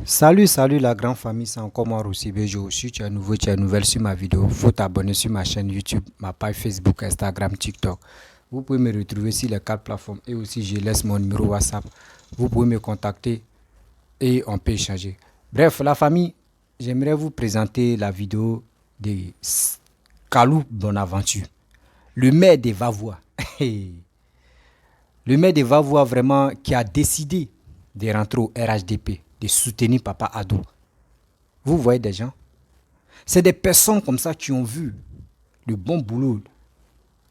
Salut la grande famille, c'est encore moi Roussi Bejo. Si tu es nouveau, tu es nouvelle sur ma vidéo, faut t'abonner sur ma chaîne YouTube, ma page Facebook, Instagram, TikTok. Vous pouvez me retrouver sur les quatre plateformes et aussi je laisse mon numéro WhatsApp. Vous pouvez me contacter et on peut échanger. Bref, la famille, j'aimerais vous présenter la vidéo de Kalou Bonaventure, le maire des Vavois. Le maire des Vavois vraiment qui a décidé de rentrer au RHDP, de soutenir Papa Ado. Vous voyez des gens, c'est des personnes comme ça qui ont vu le bon boulot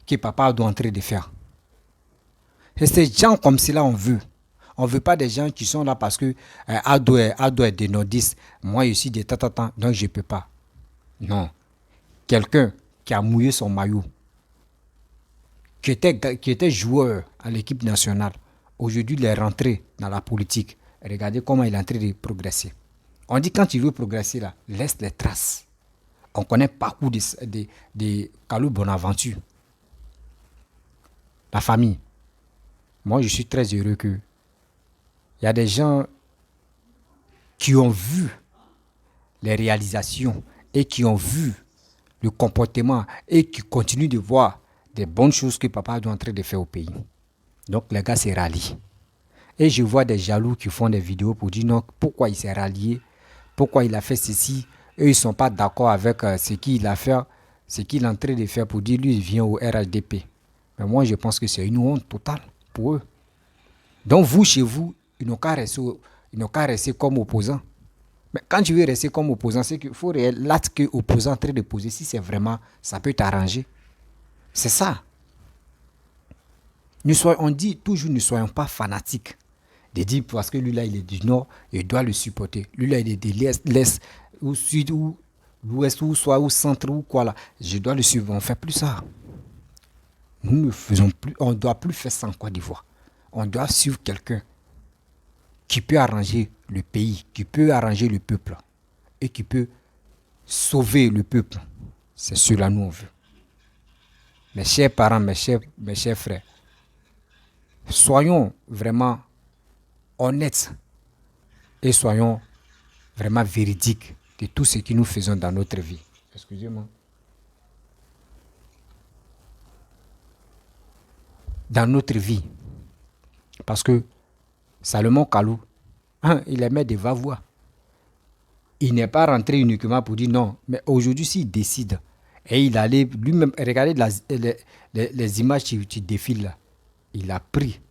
que Papa Ado est en train de faire. Et ces gens comme cela, on veut. On ne veut pas des gens qui sont là parce que Ado est des nordistes. Moi, je suis des tatatans, donc je ne peux pas. Non. Quelqu'un qui a mouillé son maillot, qui était joueur à l'équipe nationale, aujourd'hui, il est rentré dans la politique. Regardez comment il est en train de progresser. On dit quand tu veux progresser, là, laisse les traces. On connaît le parcours de Kalou Bonaventure. La famille. Moi, je suis très heureux que il y a des gens qui ont vu les réalisations et qui ont vu le comportement et qui continuent de voir des bonnes choses que Papa est en train de faire au pays. Donc, les gars se rallient. Et je vois des jaloux qui font des vidéos pour dire non, pourquoi il s'est rallié, pourquoi il a fait ceci. Eux, ils ne sont pas d'accord avec ce qu'il a fait, ce qu'il est en train de faire pour dire lui, il vient au RHDP. Mais moi, je pense que c'est une honte totale pour eux. Donc, vous, chez vous, ils n'ont qu'à rester comme opposants. Mais quand tu veux rester comme opposant, c'est qu'il faut l'acte que l'opposant est en train de poser. Si c'est vraiment, ça peut t'arranger. C'est ça. On dit toujours, ne soyons pas fanatiques. De dire parce que lui là il est du nord, il doit le supporter. Lui là il est de l'est ou sud ou l'ouest ou soit au centre ou quoi là, je dois le suivre. On ne fait plus ça. Nous ne faisons plus, on ne doit plus faire ça en Côte d'Ivoire. On doit suivre quelqu'un qui peut arranger le pays, qui peut arranger le peuple et qui peut sauver le peuple. C'est cela nous on veut. Mes chers parents, mes chers frères, soyons vraiment honnêtes et soyons vraiment véridiques de tout ce que nous faisons dans notre vie. Excusez-moi. Dans notre vie. Parce que Salomon Kalou, il aimait des va-voix. Il n'est pas rentré uniquement pour dire non. Mais aujourd'hui, s'il décide, et il allait lui-même, regardez les images qui défilent là. Il a pris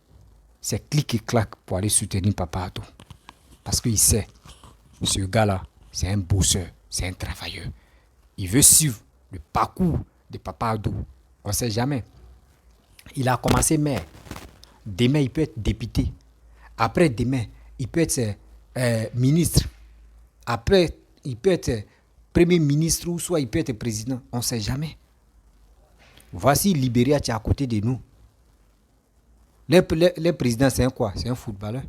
ses clics et claques pour aller soutenir Papa Ado. Parce qu'il sait, ce gars-là, c'est un bosseur, c'est un travailleur. Il veut suivre le parcours de Papa Ado. On ne sait jamais. Il a commencé maire. Demain, il peut être député. Après, demain, il peut être ministre. Après, il peut être premier ministre ou soit il peut être président. On ne sait jamais. Voici Libéria qui est à côté de nous. Le président, c'est un quoi? C'est un footballeur.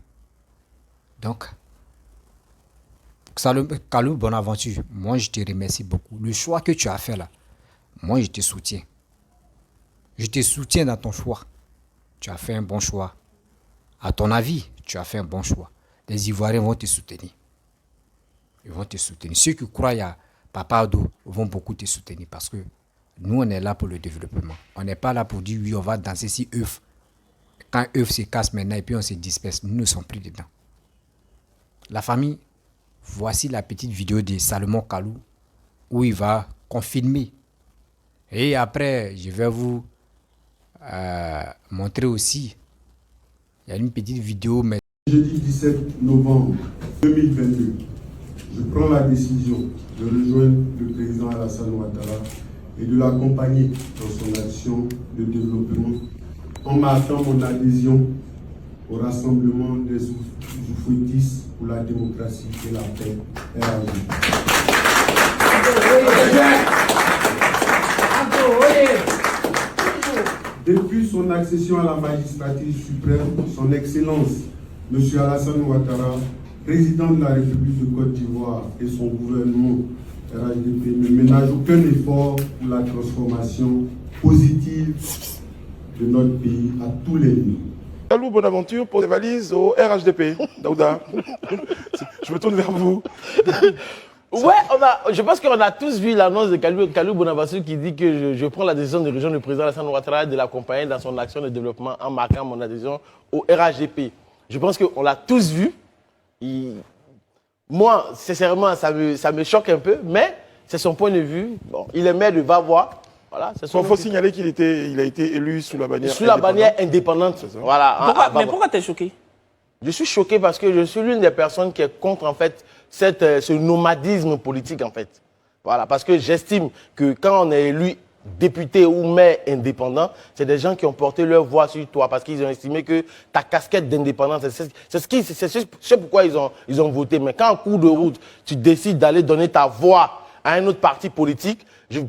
Donc, Kalou Bonaventure, moi je te remercie beaucoup. Le choix que tu as fait là, moi je te soutiens. Je te soutiens dans ton choix. Tu as fait un bon choix. À ton avis, tu as fait un bon choix. Les Ivoiriens vont te soutenir. Ils vont te soutenir. Ceux qui croient à Papa Ado vont beaucoup te soutenir parce que nous, on est là pour le développement. On n'est pas là pour dire oui, on va danser si œuf. Quand œuf se casse maintenant et puis on se disperse, nous ne sommes plus dedans. La famille, voici la petite vidéo de Salomon Kalou où il va confirmer. Et après, je vais vous montrer aussi. Il y a une petite vidéo. Mais... Jeudi 17 novembre 2022, je prends la décision de rejoindre le président Alassane Ouattara et de l'accompagner dans son action de développement en marquant mon adhésion au rassemblement des Oufouettis pour la démocratie et la paix RAJ. Depuis son accession à la magistrature suprême, son Excellence, M. Alassane Ouattara, président de la République de Côte d'Ivoire et son gouvernement RHDP ne ménagent aucun effort pour la transformation positive de notre pays à tous les niveaux. Kalou Bonaventure pose des valises au RHDP. Daouda, je me tourne vers vous. Ouais, je pense qu'on a tous vu l'annonce de Kalou Bonaventure qui dit que je prends la décision de rejoindre le président Alassane Ouattara de l'accompagner dans son action de développement en marquant mon adhésion au RHDP. Je pense qu'on l'a tous vu. Moi, sincèrement, ça me choque un peu, mais c'est son point de vue. Bon, il est maire de Vavois. Voilà, Il faut signaler qu'il a été élu sous la bannière indépendante. Sous la bannière indépendante. Voilà. Mais pourquoi t'es choqué? Je suis choqué parce que je suis l'une des personnes qui est contre, en fait, ce nomadisme politique, en fait. Voilà, parce que j'estime que quand on est élu député ou maire indépendant, c'est des gens qui ont porté leur voix sur toi parce qu'ils ont estimé que ta casquette d'indépendance, c'est pourquoi ils ont voté. Mais quand en cours de route, tu décides d'aller donner ta voix à un autre parti politique,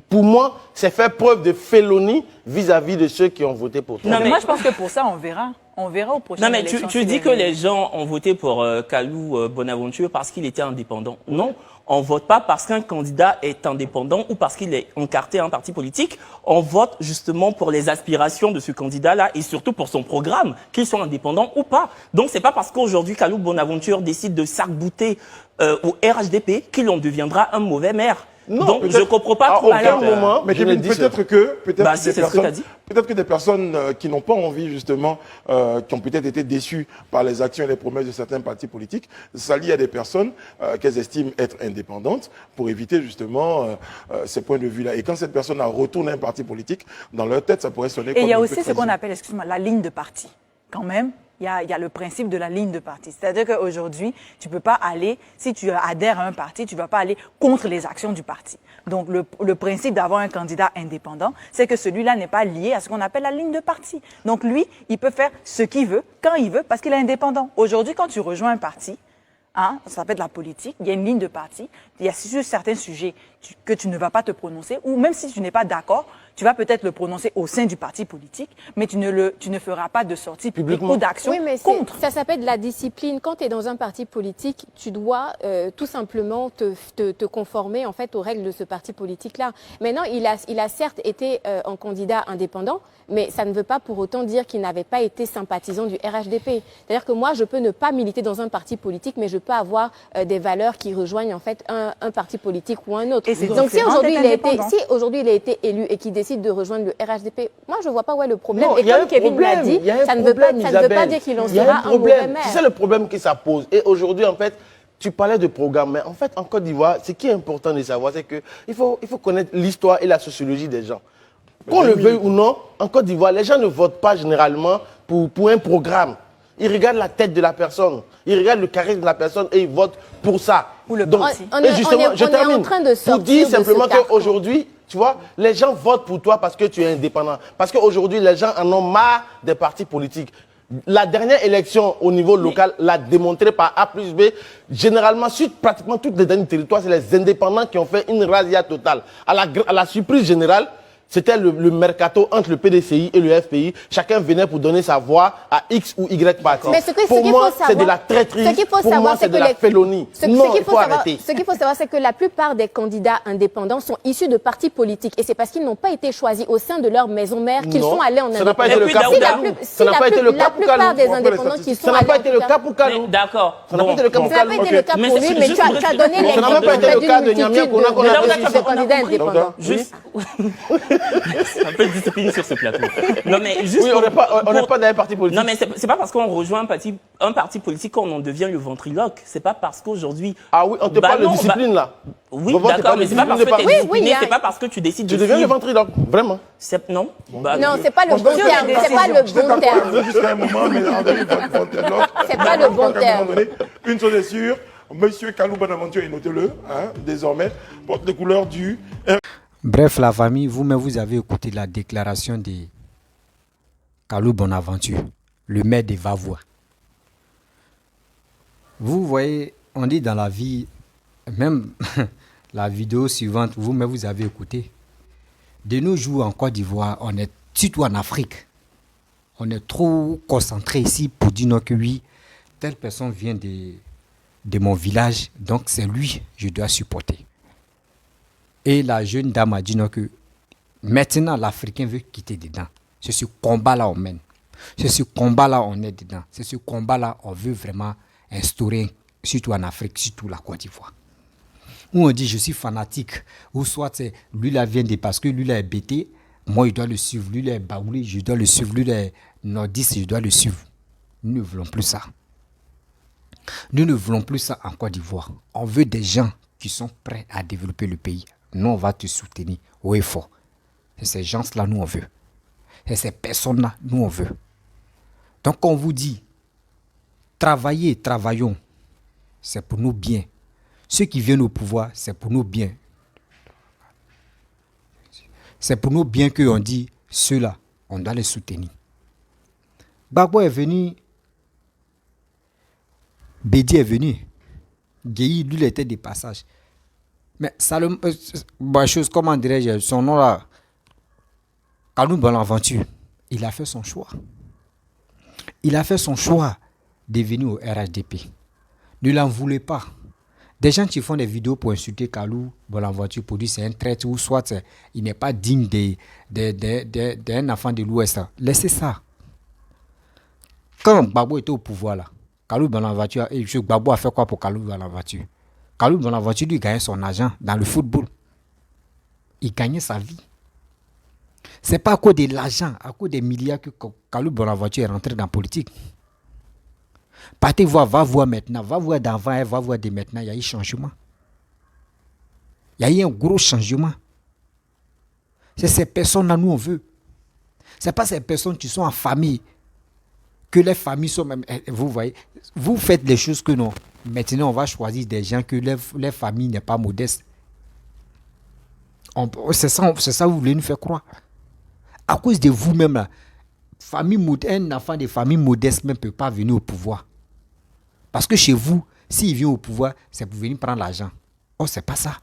pour moi, c'est faire preuve de félonie vis-à-vis de ceux qui ont voté pour toi. Non, mais moi, je pense que pour ça, on verra. On verra au prochain. Non, mais tu dis que les gens ont voté pour Kalou Bonaventure parce qu'il était indépendant. Non, on vote pas parce qu'un candidat est indépendant ou parce qu'il est encarté à un parti politique. On vote justement pour les aspirations de ce candidat-là et surtout pour son programme, qu'il soit indépendant ou pas. Donc, c'est pas parce qu'aujourd'hui Kalou Bonaventure décide de s'arc-bouter au RHDP qu'il en deviendra un mauvais maire. Non, donc je ne comprends pas trop. À aucun moment, mais peut-être que des personnes qui n'ont pas envie justement, qui ont peut-être été déçues par les actions et les promesses de certains partis politiques, s'allient à des personnes qu'elles estiment être indépendantes pour éviter justement ces points de vue-là. Et quand cette personne retourne à un parti politique, dans leur tête, ça pourrait sonner comme... Et il y a aussi ce qu'on appelle, excuse-moi, la ligne de parti. Quand même, il y a le principe de la ligne de parti. C'est-à-dire qu'aujourd'hui, tu ne peux pas aller, si tu adhères à un parti, tu ne vas pas aller contre les actions du parti. Donc, le principe d'avoir un candidat indépendant, c'est que celui-là n'est pas lié à ce qu'on appelle la ligne de parti. Donc, lui, il peut faire ce qu'il veut, quand il veut, parce qu'il est indépendant. Aujourd'hui, quand tu rejoins un parti, ça s'appelle de la politique, il y a une ligne de parti, il y a sur certains sujets que tu ne vas pas te prononcer, ou même si tu n'es pas d'accord, tu vas peut-être le prononcer au sein du parti politique, mais tu ne feras pas de sortie publique ou d'action contre. Ça s'appelle de la discipline. Quand tu es dans un parti politique, tu dois tout simplement te conformer en fait aux règles de ce parti politique-là. Maintenant, il a certes été un candidat indépendant, mais ça ne veut pas pour autant dire qu'il n'avait pas été sympathisant du RHDP. C'est-à-dire que moi, je peux ne pas militer dans un parti politique, mais je peux avoir des valeurs qui rejoignent en fait un parti politique ou un autre. Donc si aujourd'hui il a été élu et qu'il décide de rejoindre le RHDP, moi je vois pas où est le problème. Non, et comme Kevin l'a dit, ça ne veut pas dire qu'il en sera un mauvais maire. C'est le problème qui ça pose. Et aujourd'hui, en fait, tu parlais de programme, mais en fait, en Côte d'Ivoire, ce qui est important de savoir, c'est qu'il faut connaître l'histoire et la sociologie des gens. Qu'on le veuille ou non, en Côte d'Ivoire, les gens ne votent pas généralement pour un programme. Ils regardent la tête de la personne, ils regardent le charisme de la personne et ils votent pour ça. Donc, je termine pour dire simplement qu'aujourd'hui, tu vois, les gens votent pour toi parce que tu es indépendant. Parce qu'aujourd'hui, les gens en ont marre des partis politiques. La dernière élection au niveau local l'a démontré par A plus B. Généralement, sur pratiquement tous les derniers territoires, c'est les indépendants qui ont fait une razzia totale. À la surprise générale, c'était le mercato entre le PDCI et le FPI. Chacun venait pour donner sa voix à X ou Y parti. Pour moi, c'est de la traîtrise. Pour moi, c'est de la félonie. Non, il faut arrêter. Ce qu'il faut savoir, c'est que la plupart des candidats indépendants sont issus de partis politiques. Et c'est parce qu'ils n'ont pas été choisis au sein de leur maison mère qu'ils sont allés en indépendance. Ça n'a pas été le cas pour Kalou. Ça n'a pas été le cas pour Kalou. La plupart des indépendants qui sont allés... Ça n'a pas été le cas pour Kalou. D'accord. Ça n'a pas été le cas pour Kalou. Ça n'a pas été le cas pour lui, mais tu as donné l'exemple. Ça n'a même pas été le cas de Niamey qu'on a candidats indépendants. Juste... un peu de discipline sur ce plateau. Non, mais juste on n'est pas dans un parti politique. Non, mais c'est pas parce qu'on rejoint un parti politique qu'on en devient le ventriloque. C'est pas parce qu'aujourd'hui... Ah oui, on te parle de discipline là. Oui, d'accord, mais c'est pas parce que tu es discipliné, c'est pas parce que tu décides de... Tu deviens le ventriloque, vraiment. Non. Non, c'est pas le bon terme. C'est pas le bon terme. Jusqu'à un moment, mais c'est pas le bon terme. Une chose est sûre, Monsieur Kalou Bonaventure, et notez-le, désormais, porte les couleurs du... Bref, la famille, vous-même, vous avez écouté la déclaration de Kalou Bonaventure, le maire de Vavois. Vous voyez, on dit dans la vie, même la vidéo suivante, vous-même, vous avez écouté. De nos jours en Côte d'Ivoire, on est, surtout en Afrique, on est trop concentré ici pour dire non que oui, telle personne vient de mon village, donc c'est lui que je dois supporter. Et la jeune dame a dit non que maintenant l'Africain veut quitter dedans. C'est ce combat-là on mène. C'est ce combat-là on est dedans. C'est ce combat-là on veut vraiment instaurer, surtout en Afrique, surtout la Côte d'Ivoire. Où on dit je suis fanatique, ou soit c'est lui là vient de parce que lui là est bêté, moi je dois le suivre, lui là est baoulé, je dois le suivre, lui là est nordiste, je dois le suivre. Nous ne voulons plus ça. Nous ne voulons plus ça en Côte d'Ivoire. On veut des gens qui sont prêts à développer le pays. Nous on va te soutenir haut et fort. C'est ces gens-là nous on veut. C'est ces personnes-là nous on veut. Donc on vous dit, travaillons. C'est pour nous bien. Ceux qui viennent au pouvoir, c'est pour nous bien. C'est pour nous bien qu'on dit, ceux-là, on doit les soutenir. Gbagbo est venu, Bédi est venu, Guéhi, lui, il était de passage. Mais Salomon, chose, comment dirais-je, son nom là, Kalou Bonaventure, il a fait son choix. Il a fait son choix de venir au RHDP. Ne l'en voulez pas. Des gens qui font des vidéos pour insulter Kalou Bonaventure pour dire c'est un traître ou soit il n'est pas digne d'un enfant de l'Ouest. Laissez ça. Quand Gbagbo était au pouvoir là, Kalou Bonaventure, Gbagbo a fait quoi pour Kalou Bonaventure? Kalou Bonaventure lui gagnait son argent dans le football. Il gagnait sa vie. C'est pas à cause de l'argent, à cause des milliards que Kalou Bonaventure est rentré dans la politique. Partez voir, va voir maintenant, va voir d'avant, va voir de maintenant, il y a eu changement. Il y a eu un gros changement. C'est ces personnes-là nous on veut. Ce n'est pas ces personnes qui sont en famille, que les familles sont même, vous voyez, vous faites les choses que non. Maintenant on va choisir des gens que les familles n'est pas modeste. C'est ça que vous voulez nous faire croire. À cause de vous-même là, un enfant de famille modeste même ne peut pas venir au pouvoir. Parce que chez vous, s'il vient au pouvoir, c'est pour venir prendre l'argent. Oh, c'est pas ça.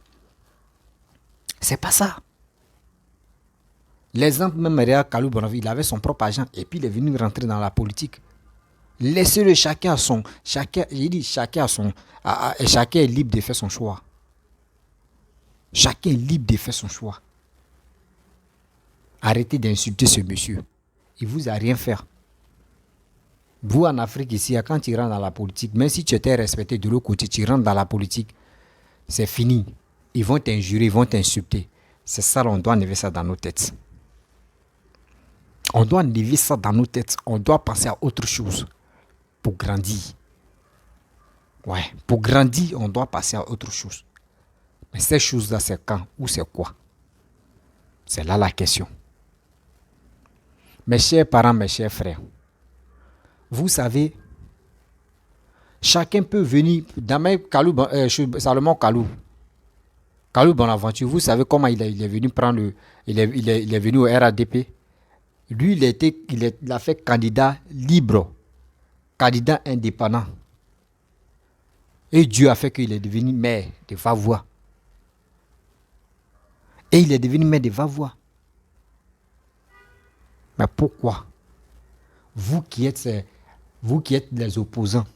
C'est pas ça. L'exemple même, Maria Kalou Bonaventure, il avait son propre argent et puis il est venu rentrer dans la politique. Laissez-le, chacun est libre de faire son choix. Chacun est libre de faire son choix. Arrêtez d'insulter ce monsieur. Il ne vous a rien fait. Vous, en Afrique, ici, quand tu rentres dans la politique, même si tu étais respecté de l'autre côté, tu rentres dans la politique, c'est fini. Ils vont t'injurer, ils vont t'insulter. C'est ça, on doit enlever ça dans nos têtes. On doit enlever ça dans nos têtes. On doit penser à autre chose pour grandir. Ouais, pour grandir, on doit passer à autre chose. Mais ces choses-là, c'est quand ou c'est quoi? C'est là la question. Mes chers parents, mes chers frères, vous savez, chacun peut venir, Salomon Kalou Bonaventure, vous savez comment il est venu prendre il est venu au RADP. Lui, il a fait candidat libre, candidat indépendant. Et Dieu a fait qu'il est devenu maire de Vavois. Et il est devenu maire de Vavois. Mais pourquoi? Vous qui êtes les opposants,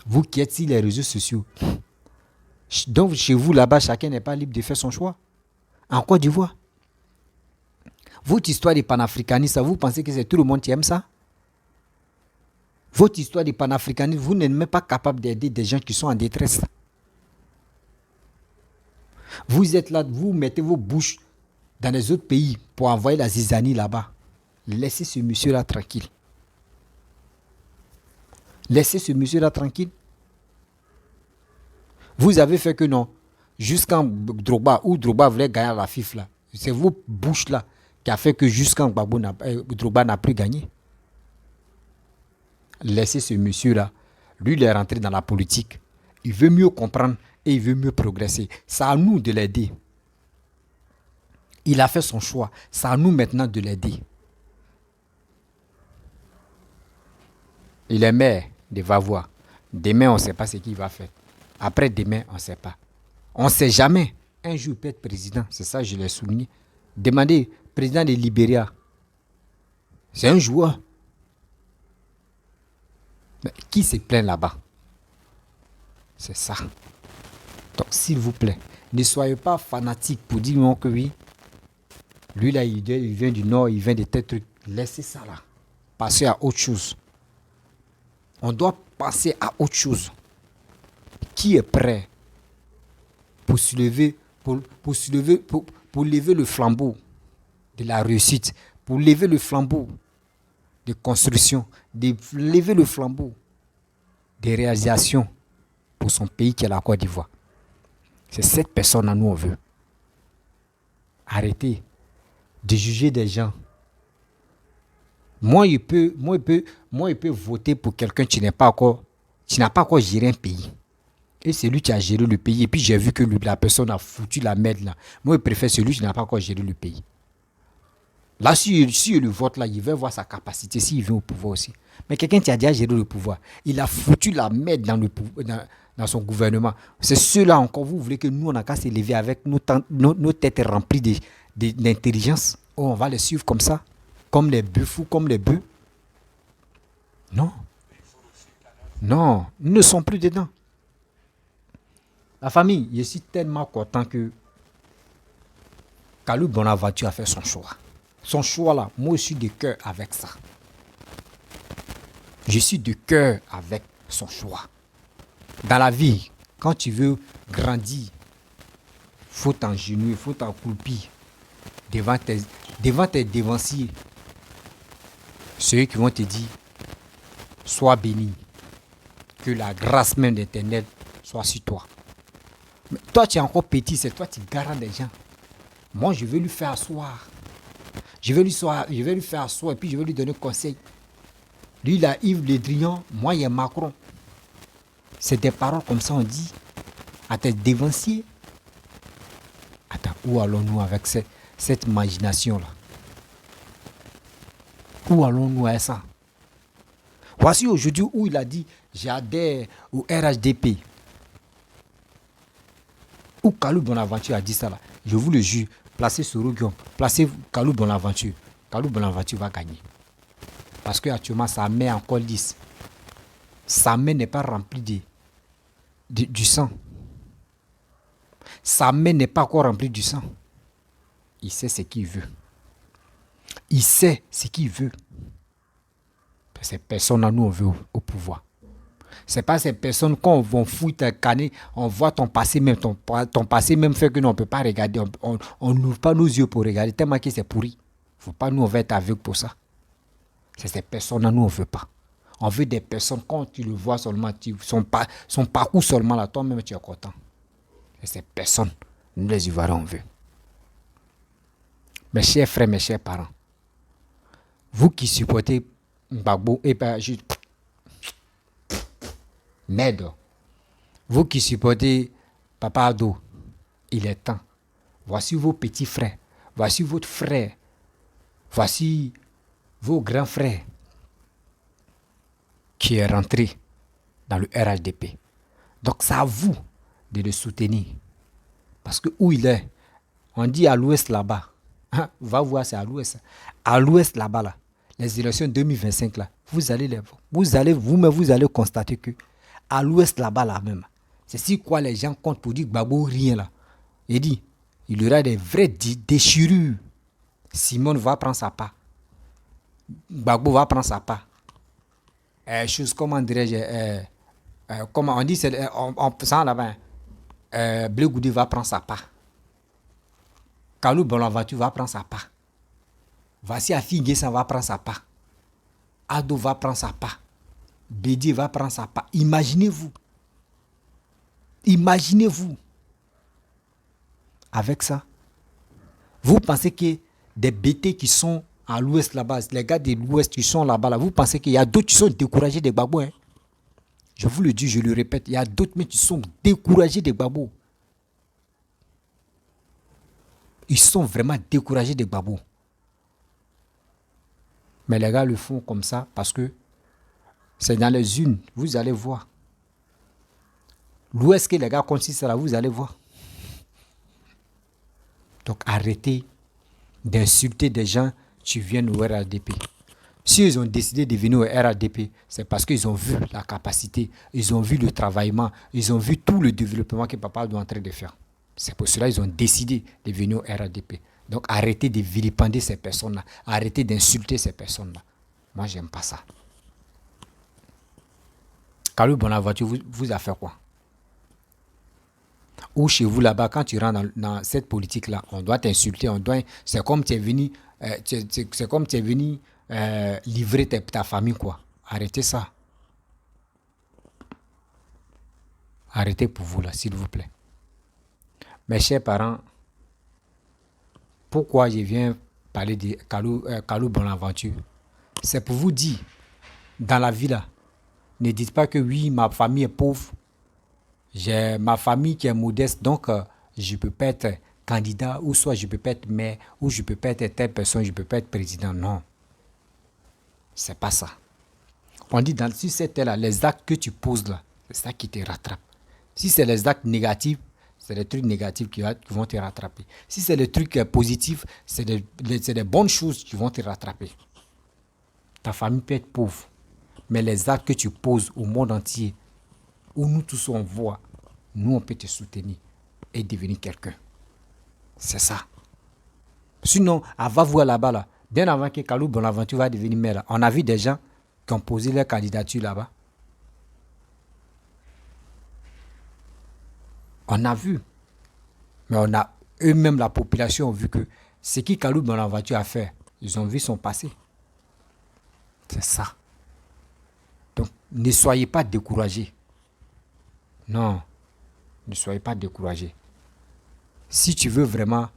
vous qui êtes sur les réseaux sociaux, donc chez vous là-bas, chacun n'est pas libre de faire son choix. En Côte d'Ivoire, votre histoire de panafricanisme, vous pensez que c'est tout le monde qui aime ça? Votre histoire de panafricanisme, vous n'êtes même pas capable d'aider des gens qui sont en détresse. Vous êtes là, vous mettez vos bouches dans les autres pays pour envoyer la zizanie là-bas. Laissez ce monsieur-là tranquille. Laissez ce monsieur-là tranquille. Vous avez fait que non. Jusqu'en Drogba voulait gagner la FIFA là. C'est vos bouches là qui a fait que jusqu'en Drogba n'a plus gagné. Laissez ce monsieur-là. Lui, il est rentré dans la politique. Il veut mieux comprendre et il veut mieux progresser. C'est à nous de l'aider. Il a fait son choix. C'est à nous maintenant de l'aider. Il est maire de Vavois. Demain, on ne sait pas ce qu'il va faire. Après demain, on ne sait pas. On ne sait jamais. Un jour, il peut être président. C'est ça, je l'ai souligné. Demandez, président de Libéria. C'est un joueur. Mais qui se plaint là-bas? C'est ça. Donc, s'il vous plaît, ne soyez pas fanatiques pour dire non que oui. Lui, là, il vient du Nord, il vient de tel truc. Laissez ça là. passer à autre chose. On doit passer à autre chose. Qui est prêt pour lever le flambeau de la réussite, pour lever le flambeau de construction, de lever le flambeau des réalisations pour son pays qui est la Côte d'Ivoire. C'est cette personne à nous on veut. Arrêtez de juger des gens. Moi, il peut voter pour quelqu'un qui n'a pas encore géré un pays. Et c'est lui qui a géré le pays. Et puis j'ai vu que la personne a foutu la merde là. Moi, je préfère celui qui n'a pas encore géré le pays. Là, si le vote là, il va voir sa capacité, s'il vient au pouvoir aussi. Mais quelqu'un qui a déjà géré le pouvoir, il a foutu la merde dans son gouvernement. C'est ceux-là encore, vous voulez que nous, on n'a qu'à s'élever avec nos têtes remplies d'intelligence. Oh, on va les suivre comme ça, comme les bœufs fous, comme les bœufs. Non. Non, nous ne sommes plus dedans. La famille, je suis tellement content que Kalou Bonaventure a fait son choix. Son choix là, moi je suis de cœur avec ça. Je suis de cœur avec son choix. Dans la vie, quand tu veux grandir, il faut t'engenouiller, il faut t'accroupir devant tes dévanciers. Ceux qui vont te dire, sois béni, que la grâce même de l'Éternel soit sur toi. Mais toi, tu es encore petit, c'est toi qui garantes les gens. Moi, je vais lui faire asseoir. Je vais lui faire asseoir et puis je vais lui donner conseil. Lui, il a Yves Le Drian, moi, il y a Macron. C'est des paroles comme ça, on dit à tes dévanciers. Attends, où allons-nous avec cette imagination-là? Où allons-nous avec ça? Voici aujourd'hui où il a dit, j'adhère au RHDP. Où Kalou Bonaventure a dit ça là. Je vous le jure, placez Soroguion, placez Kalou Bonaventure. Kalou Bonaventure va gagner. Parce qu'actuellement, sa main est encore lisse. Sa main n'est pas remplie du sang. Sa main n'est pas encore remplie du sang. Il sait ce qu'il veut. Il sait ce qu'il veut. Ces personnes-là, nous, on veut au pouvoir. Ce n'est pas ces personnes, quand on va fouiller ta canne, on voit ton passé même. Ton passé même fait que nous, on ne peut pas regarder. On n'ouvre pas nos yeux pour regarder, tellement que c'est pourri. Il ne faut pas nous, on va être aveugles pour ça. C'est ces personnes-là, nous, on ne veut pas. On veut des personnes, quand tu le vois seulement, son parcours seulement là, toi-même, tu es content. C'est ces personnes, nous, les Ivoiriens, on veut. Mes chers frères, mes chers parents, vous qui supportez Gbagbo, et pas juste merde. Vous qui supportez Papa Ado, il est temps. Voici vos petits frères. Voici votre frère. Voici vos grands frères qui est rentré dans le RHDP. Donc c'est à vous de le soutenir. Parce que où il est, on dit à l'ouest là-bas. Hein, va voir, c'est à l'ouest. À l'ouest là-bas, là, les élections 2025 là, vous allez constater que à l'ouest là-bas là même, c'est si quoi les gens comptent pour dire Gbagbo rien là. Il dit, il y aura des vraies déchirures. Simone va prendre sa part. Gbagbo va prendre sa part. Chose comment dirais-je, comment on dit, c'est en faisant là-bas, Blé Goudé va prendre sa part. Kalou Bonaventure va prendre sa part. Voici Afi Nguessan va prendre sa part. Ado va prendre sa part. Bédié va prendre sa part. Imaginez-vous. Imaginez-vous. Avec ça, vous pensez que des BT qui sont à l'ouest là-bas, les gars de l'ouest qui sont là-bas, là, vous pensez qu'il y a d'autres qui sont découragés des Gbagbo, hein? Je vous le dis, je le répète, il y a d'autres mais qui sont découragés des Gbagbo. Ils sont vraiment découragés des Gbagbo. Mais les gars le font comme ça parce que c'est dans les unes, vous allez voir. L'ouest que les gars consistent là, vous allez voir. Donc arrêtez d'insulter des gens qui viennent au RHDP. Si ils ont décidé de venir au RHDP, c'est parce qu'ils ont vu la capacité, ils ont vu le travaillement, ils ont vu tout le développement que Papa doit en train de faire. C'est pour cela qu'ils ont décidé de venir au RHDP. Donc arrêtez de vilipender ces personnes-là, arrêtez d'insulter ces personnes-là. Moi, j'aime pas ça. Kalou Bonaventure vous a fait quoi? Ou chez vous là-bas, quand tu rentres dans cette politique-là, on doit t'insulter, c'est comme tu es venu, livrer ta famille, quoi. Arrêtez ça. Arrêtez pour vous là, s'il vous plaît. Mes chers parents, pourquoi je viens parler de Kalou Bonaventure? C'est pour vous dire, dans la vie là, ne dites pas que oui, ma famille est pauvre. J'ai ma famille qui est modeste, donc je ne peux pas être candidat, ou soit je ne peux pas être maire, ou je ne peux pas être telle personne, je ne peux pas être président. Non. C'est pas ça. On dit si c'est là, les actes que tu poses là, c'est ça qui te rattrape. Si c'est les actes négatifs, c'est les trucs négatifs qui vont te rattraper. Si c'est les trucs positifs, c'est des bonnes choses qui vont te rattraper. Ta famille peut être pauvre, mais les actes que tu poses au monde entier, où nous tous on voit, nous on peut te soutenir et devenir quelqu'un. C'est ça. Sinon, va voir là-bas, là, bien avant que Kalou Bonaventure va devenir maire, là, on a vu des gens qui ont posé leur candidature là-bas. On a vu. Mais on a eux-mêmes, la population, ont vu que ce que Kalou Bonaventure a fait, ils ont vu son passé. C'est ça. Donc, ne soyez pas découragés. Non, ne soyez pas découragés. Si tu veux vraiment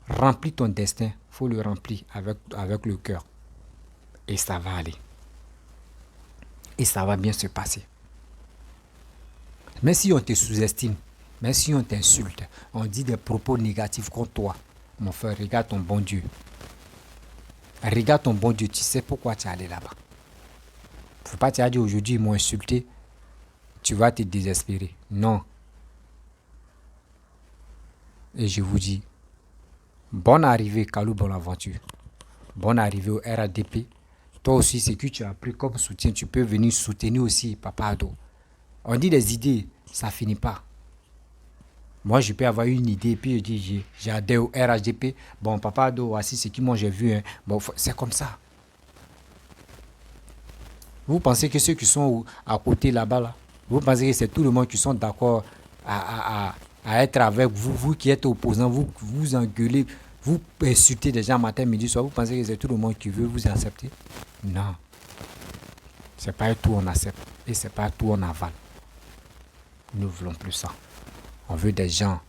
remplir ton destin, il faut le remplir avec le cœur. Et ça va aller. Et ça va bien se passer. Mais si on te sous-estime, même si on t'insulte, on dit des propos négatifs contre toi, mon frère, regarde ton bon Dieu. Regarde ton bon Dieu, tu sais pourquoi tu es allé là-bas. Il ne faut pas te dire aujourd'hui, ils m'ont insulté, tu vas te désespérer. Non. Et je vous dis, bonne arrivée, Kalou Bonaventure. Bonne arrivée au RADP. Toi aussi, ce que tu as pris comme soutien, tu peux venir soutenir aussi Papa Ado. On dit des idées, ça ne finit pas. Moi, je peux avoir une idée, puis je dis, j'ai adhéré au RHDP. Bon, Papa Ado, voici ce que moi j'ai vu. Hein. Bon, c'est comme ça. Vous pensez que ceux qui sont à côté là-bas, là, vous pensez que c'est tout le monde qui sont d'accord à être avec vous, vous qui êtes opposants, vous engueulez, vous insultez des gens matin, midi, soir. Vous pensez que c'est tout le monde qui veut vous accepter? Non. C'est pas tout on accepte et c'est pas tout on avale. Nous ne voulons plus ça. On veut des gens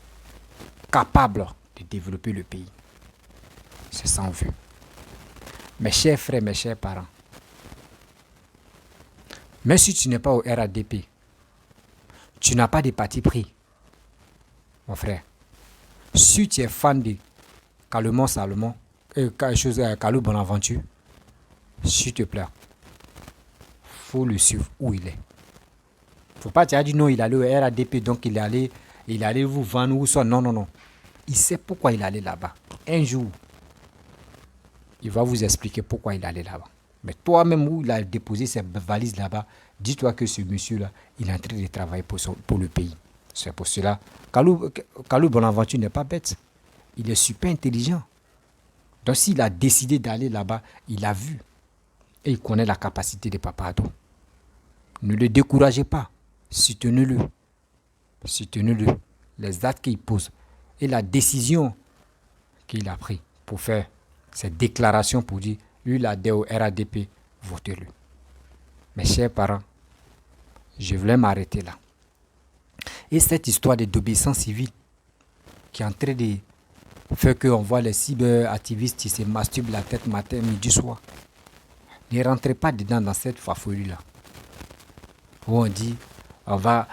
capables de développer le pays. C'est ça qu'on veut. Mes chers frères, mes chers parents, même si tu n'es pas au RADP, tu n'as pas de parti pris, mon frère. Si tu es fan de Kalou Bonaventure, s'il te plaît, faut le suivre où il est. Faut pas te dire non, il est allé au RADP, donc il est allé vous vendre ou ça. Non, non, non. Il sait pourquoi il est allé là-bas. Un jour, il va vous expliquer pourquoi il est allé là-bas. Mais toi-même, où il a déposé ses valises là-bas, dis-toi que ce monsieur-là, il est en train de travailler pour le pays. C'est pour cela. Kalou Bonaventure n'est pas bête. Il est super intelligent. Donc s'il a décidé d'aller là-bas, il a vu. Et il connaît la capacité de Papa Ado. Ne le découragez pas. Soutenez-le. Soutenez-le. Les actes qu'il pose et la décision qu'il a prise pour faire cette déclaration pour dire lui, il a adhéré au RADP, votez-le. Mes chers parents, je voulais m'arrêter là. Et cette histoire d'obéissance civile qui est en train de faire qu'on voit les cyberactivistes qui se masturbent la tête matin, midi, soir. Ne rentrez pas dedans dans cette farfelue-là. Où on dit, on va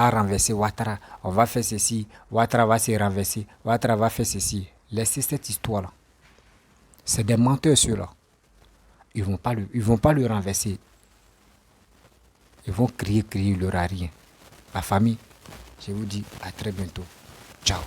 renverser Ouattara, on va faire ceci, Ouattara va se renverser, Ouattara va faire ceci. Laissez cette histoire-là. C'est des menteurs ceux-là. Ils vont pas le renverser. Ils vont crier, il n'y aura rien. La famille, je vous dis à très bientôt. Ciao.